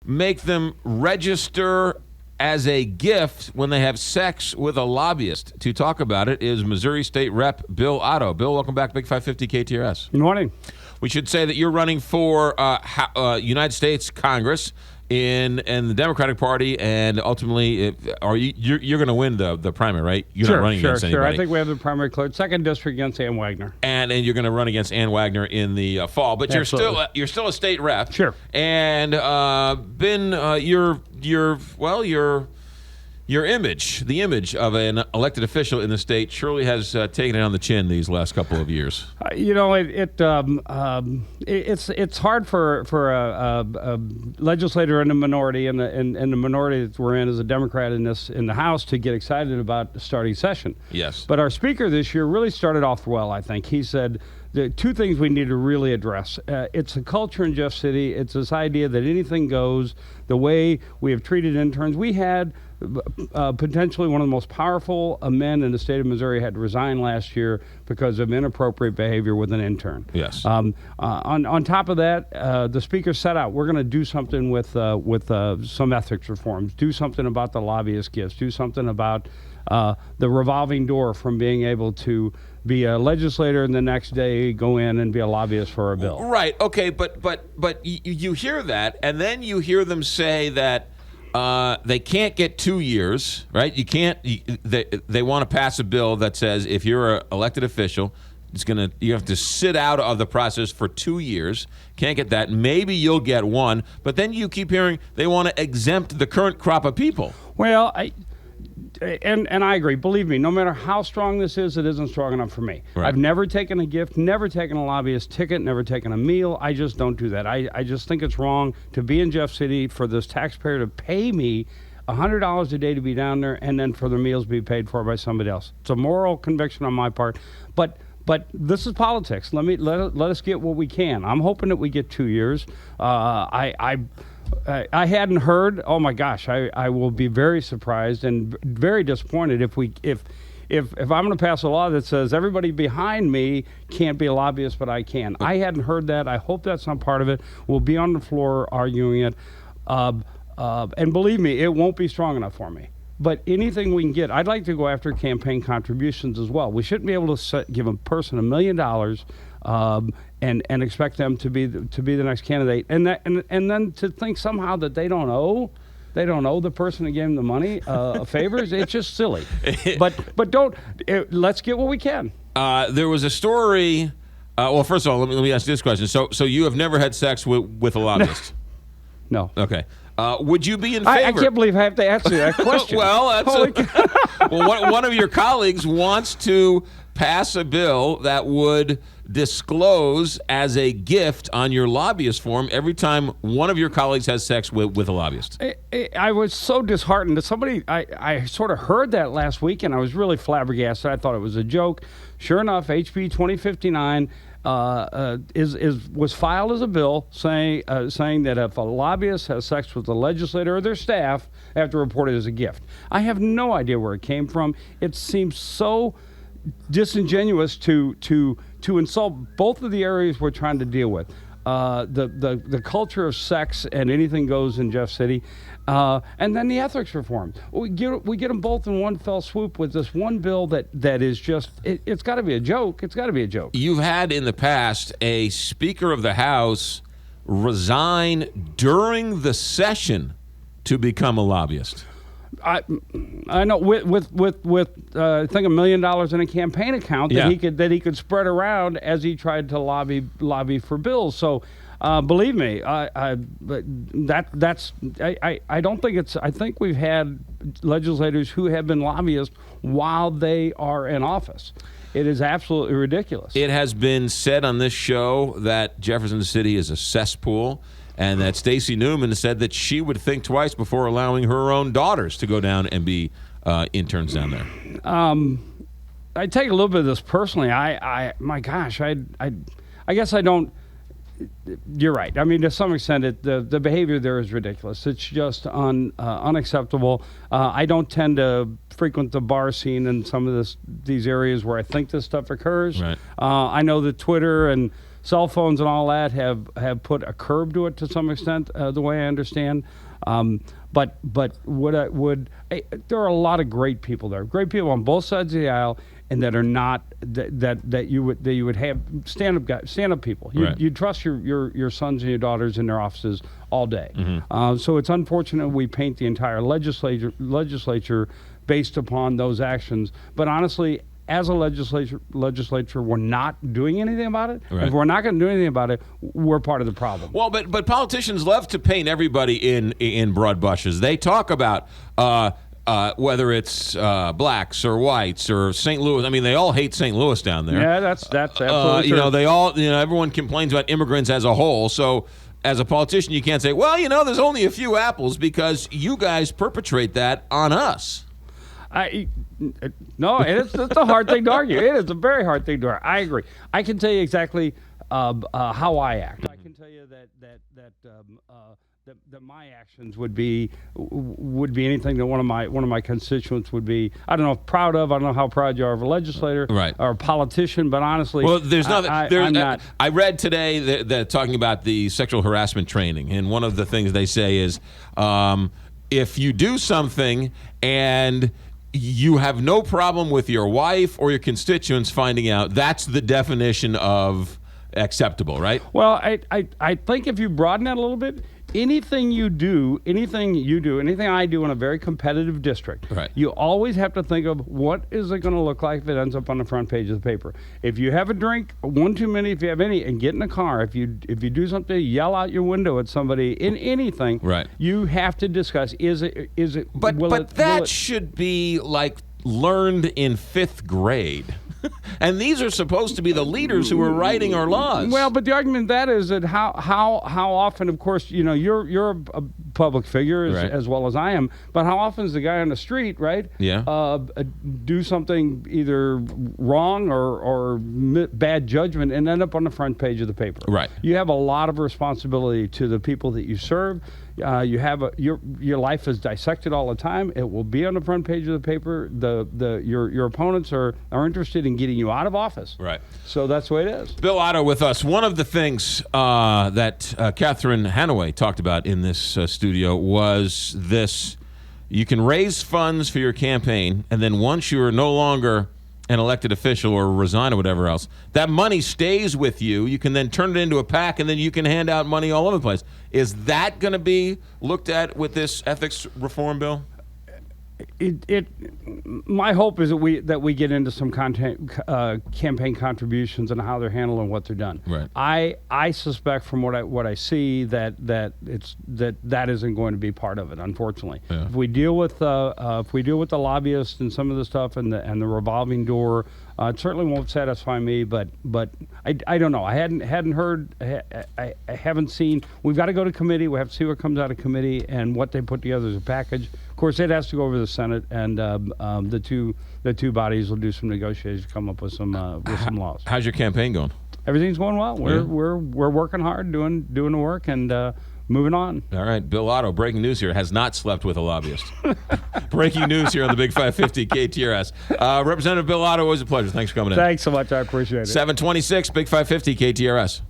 make them register as a gift when they have sex with a lobbyist. To talk about it is Missouri State Rep Bill Otto. Bill, welcome back, Big 550 KTRS. Good morning. We should say that you're running for United States Congress in the Democratic Party, and ultimately, you're going to win the primary, right? You're not running against anybody. I think we have the primary cleared. Second district against Ann Wagner, and you're going to run against Ann Wagner in the fall. But Absolutely. you're still a state rep, sure. And your image, the image of an elected official in the state, surely has taken it on the chin these last couple of years. It's hard for a legislator in the minority, and the minority that we're in as a Democrat in the House, to get excited about starting session. Yes. But our speaker this year really started off well, I think. He said the two things we need to really address. It's a culture in Jeff City. It's this idea that anything goes. The way we have treated interns. We had potentially one of the most powerful men in the state of Missouri had to resign last year because of inappropriate behavior with an intern. Yes. On top of that, the speaker set out, we're going to do something with some ethics reforms, do something about the lobbyist gifts, do something about the revolving door from being able to be a legislator and the next day go in and be a lobbyist for a bill. Right. Okay. But you hear that, and then you hear them say that they can't get 2 years, right? You can't. They want to pass a bill that says if you're an elected official, you have to sit out of the process for 2 years. Can't get that. Maybe you'll get one, but then you keep hearing they want to exempt the current crop of people. Well, And I agree. Believe me, no matter how strong this is, it isn't strong enough for me. Right. I've never taken a gift, never taken a lobbyist ticket, never taken a meal. I just don't do that. I just think it's wrong to be in Jeff City for this taxpayer to pay me $100 a day to be down there, and then for the meals be paid for by somebody else. It's a moral conviction on my part. But this is politics. Let us get what we can. I'm hoping that we get 2 years. I hadn't heard. Oh my gosh! I will be very surprised and very disappointed if I'm going to pass a law that says everybody behind me can't be a lobbyist, but I can. I hadn't heard that. I hope that's not part of it. We'll be on the floor arguing it, and believe me, it won't be strong enough for me. But anything we can get, I'd like to go after campaign contributions as well. We shouldn't be able to give a person $1 million. And expect them to be the next candidate, and then to think somehow that they don't owe the person who gave them the money favors. It's just silly. But don't. Let's get what we can. There was a story. Well, first of all, let me ask you this question. So you have never had sex with a lobbyist? No. Okay. Would you be in favor? I can't believe I have to answer that question. Well, one of your colleagues wants to pass a bill that would disclose as a gift on your lobbyist form every time one of your colleagues has sex with a lobbyist. I was so disheartened. I sort of heard that last week, and I was really flabbergasted. I thought it was a joke. Sure enough, HB 2059 was filed as a bill saying that if a lobbyist has sex with a legislator or their staff, they have to report it as a gift. I have no idea where it came from. It seems so disingenuous to insult both of the areas we're trying to deal with. The culture of sex and anything goes in Jeff City, and then the ethics reform. We get them both in one fell swoop with this one bill that is just, it's got to be a joke. It's got to be a joke. You've had in the past a Speaker of the House resign during the session to become a lobbyist. I know with I think $1 million in a campaign account that he could spread around as he tried to lobby for bills. So believe me, I don't think it's. I think we've had legislators who have been lobbyists while they are in office. It is absolutely ridiculous. It has been said on this show that Jefferson City is a cesspool, and that Stacey Newman said that she would think twice before allowing her own daughters to go down and be interns down there. I take a little bit of this personally. My gosh, I guess I don't. You're right. I mean, to some extent, the behavior there is ridiculous. It's just unacceptable. I don't tend to frequent the bar scene in some of these areas where I think this stuff occurs. Right. I know that Twitter and cell phones and all that have put a curb to it to some extent, the way I understand. But there are a lot of great people there, great people on both sides of the aisle, and that are not that you would have stand up people. You trust your sons and your daughters in their offices all day. So it's unfortunate we paint the entire legislature based upon those actions. But honestly, as a legislature, we're not doing anything about it. Right. If we're not going to do anything about it, we're part of the problem. Well, but politicians love to paint everybody in broad brushes. They talk about whether it's blacks or whites or St. Louis. I mean, they all hate St. Louis down there. Yeah, that's absolutely true. They all, everyone complains about immigrants as a whole. So as a politician, you can't say, well, there's only a few apples, because you guys perpetrate that on us. No, it's a hard thing to argue. It is a very hard thing to argue. I agree. I can tell you exactly how I act. I can tell you that my actions would be anything that one of my constituents would be. I don't know if proud of. I don't know how proud you are of a legislator or a politician, but honestly, well, there's nothing. I'm not. I read today that talking about the sexual harassment training, and one of the things they say is, if you do something and you have no problem with your wife or your constituents finding out, that's the definition of acceptable, right? Well, I think if you broaden that a little bit, anything I do in a very competitive district, right, you always have to think of what is it going to look like if it ends up on the front page of the paper. If you have a drink, one too many, if you have any, and get in a car, if you do something, yell out your window at somebody in anything, right, you have to discuss, is it but that should be like learned in 5th grade. And these are supposed to be the leaders who are writing our laws. Well, but the argument that is that how often, of course, you're a public figure as well as I am, but how often is the guy on the street, right? Yeah. Do something either wrong or bad judgment and end up on the front page of the paper. Right. You have a lot of responsibility to the people that you serve. You have your life is dissected all the time. It will be on the front page of the paper. Your opponents are interested in getting you out of office. Right. So that's the way it is. Bill Otto with us. One of the things that Catherine Hanaway talked about in this studio was this: you can raise funds for your campaign, and then once you are no longer an elected official or resign or whatever else, that money stays with you. You can then turn it into a PAC, and then you can hand out money all over the place. Is that going to be looked at with this ethics reform bill? My hope is that we get into some campaign contributions and how they're handled and what they're done. Right. I suspect from what I see that isn't going to be part of it, unfortunately. Yeah. If we deal with the lobbyists and some of the stuff and the revolving door, it certainly won't satisfy me. But I don't know. I hadn't heard. I haven't seen. We've got to go to committee. We have to see what comes out of committee and what they put together as a package. Of course, it has to go over the Senate, and the two bodies will do some negotiations, come up with some laws. How's your campaign going? Everything's going well. We're working hard, doing the work, and moving on. All right, Bill Otto. Breaking news here: has not slept with a lobbyist. Breaking news here on the Big 550 KTRS. Representative Bill Otto, always a pleasure. Thanks for coming in. Thanks so much. I appreciate it. 726 Big 550 KTRS.